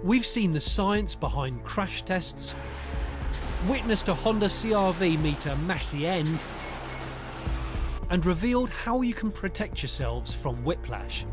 We've seen the science behind crash tests, witnessed a Honda CR-V meet a messy end, and revealed how you can protect yourselves from whiplash.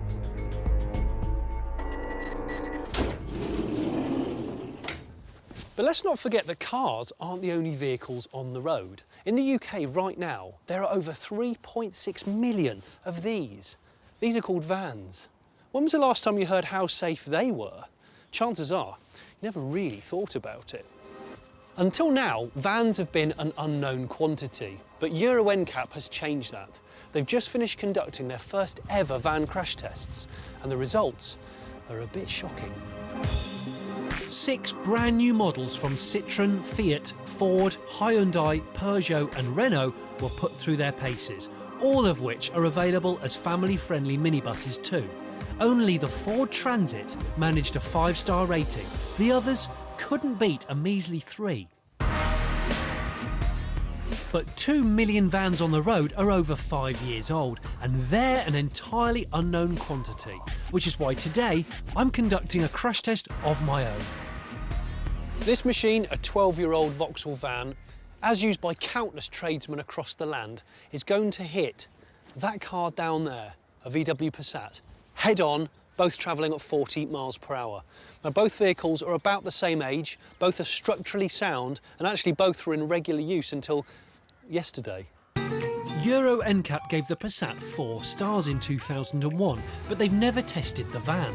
But let's not forget that cars aren't the only vehicles on the road. In the UK right now, there are over 3.6 million of these. These are called vans. When was the last time you heard how safe they were? Chances are, you never really thought about it. Until now, vans have been an unknown quantity, but Euro NCAP has changed that. They've just finished conducting their first ever van crash tests, and the results are a bit shocking. 6 brand new models from Citroën, Fiat, Ford, Hyundai, Peugeot and Renault were put through their paces, all of which are available as family-friendly minibuses too. Only the Ford Transit managed a 5-star rating. The others couldn't beat a measly 3. But 2 million vans on the road are over 5 years old, and they're an entirely unknown quantity, which is why today I'm conducting a crash test of my own. This machine, a 12-year-old Vauxhall van, as used by countless tradesmen across the land, is going to hit that car down there, a VW Passat, head-on, both travelling at 40 miles per hour. Now, both vehicles are about the same age, both are structurally sound, and actually both were in regular use until yesterday. Euro NCAP gave the Passat 4 stars in 2001, but they've never tested the van.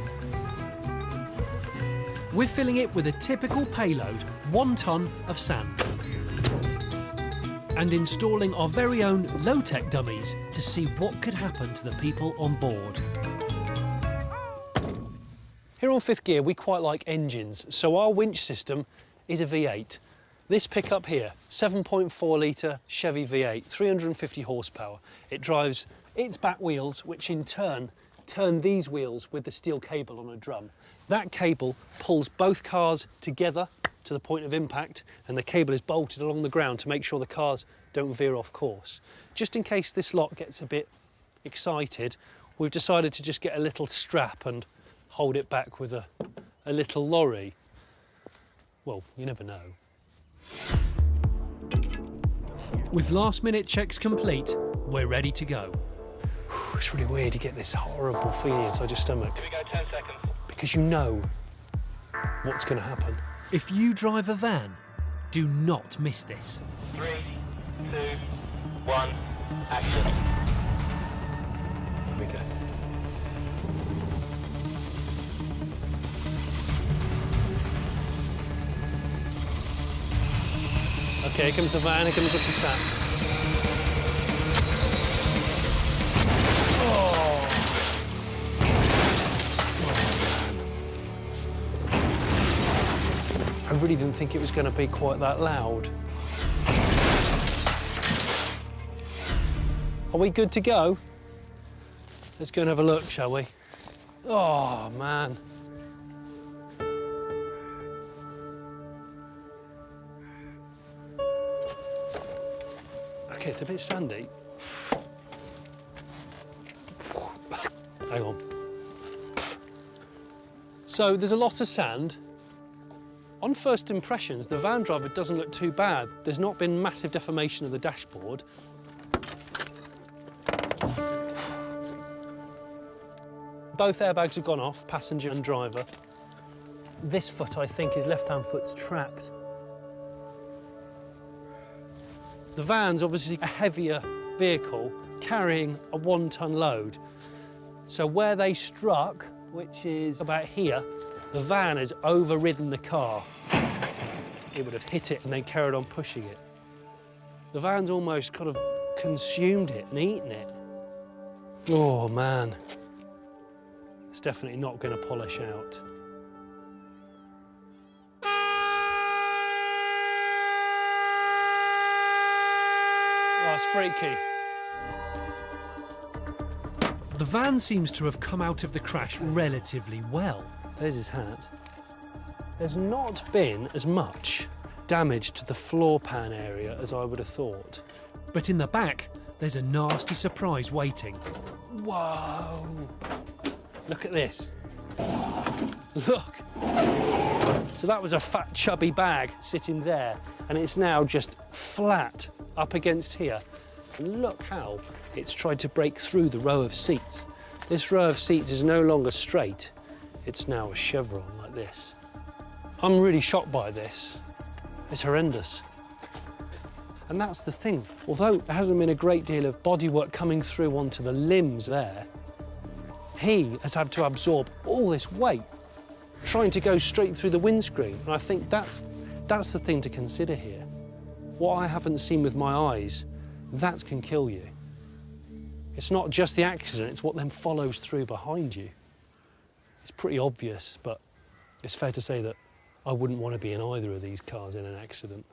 We're filling it with a typical payload, 1 tonne of sand, and installing our very own low-tech dummies to see what could happen to the people on board. Here on Fifth Gear, we quite like engines, so our winch system is a V8. This pickup here, 7.4 litre Chevy V8, 350 horsepower. It drives its back wheels, which in turn turn these wheels with the steel cable on a drum. That cable pulls both cars together to the point of impact, and the cable is bolted along the ground to make sure the cars don't veer off course. Just in case this lot gets a bit excited, we've decided to just get a little strap and hold it back with a little lorry. Well, you never know. With last-minute checks complete, we're ready to go. It's really weird, you get this horrible feeling inside your stomach. Here we go, 10 seconds. Because you know what's going to happen. If you drive a van, do not miss this. 3, 2, 1, action. Here we go. Okay, here comes the van, here comes the Passat. I really didn't think it was going to be quite that loud. Are we good to go? Let's go and have a look, shall we? Oh, man. Okay, it's a bit sandy. Hang on. So there's a lot of sand. On first impressions, the van driver doesn't look too bad. There's not been massive deformation of the dashboard. Both airbags have gone off, passenger and driver. This foot, I think, his left-hand foot's trapped. The van's obviously a heavier vehicle carrying a 1-tonne load. So where they struck, which is about here, the van has overridden the car. It would have hit it and then carried on pushing it. The van's almost kind of consumed it and eaten it. Oh, man. It's definitely not going to polish out. Oh, it's freaky. The van seems to have come out of the crash relatively well. There's his hat. There's not been as much damage to the floor pan area as I would have thought. But in the back, there's a nasty surprise waiting. Whoa! Look at this. Look! So that was a fat, chubby bag sitting there, and it's now just flat up against here. And look how it's tried to break through the row of seats. This row of seats is no longer straight, it's now a chevron like this. I'm really shocked by this. It's horrendous. And that's the thing. Although there hasn't been a great deal of bodywork coming through onto the limbs there, he has had to absorb all this weight, trying to go straight through the windscreen. And I think that's the thing to consider here. What I haven't seen with my eyes, that can kill you. It's not just the accident, it's what then follows through behind you. It's pretty obvious, but it's fair to say that I wouldn't want to be in either of these cars in an accident.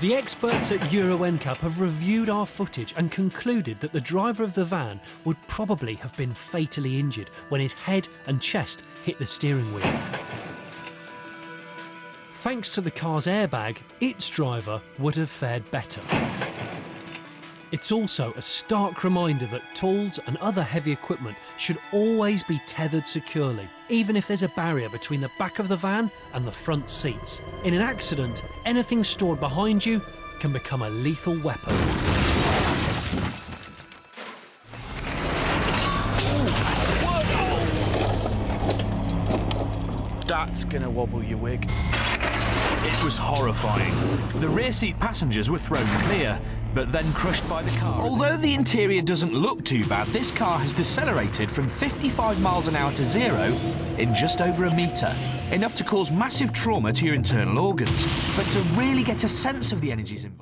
The experts at Euro NCAP have reviewed our footage and concluded that the driver of the van would probably have been fatally injured when his head and chest hit the steering wheel. Thanks to the car's airbag, its driver would have fared better. It's also a stark reminder that tools and other heavy equipment should always be tethered securely, even if there's a barrier between the back of the van and the front seats. In an accident, anything stored behind you can become a lethal weapon. That's gonna wobble your wig. It was horrifying. The rear seat passengers were thrown clear, but then crushed by the car. Although the interior doesn't look too bad, this car has decelerated from 55 miles an hour to 0 in just over a metre. Enough to cause massive trauma to your internal organs. But to really get a sense of the energies involved...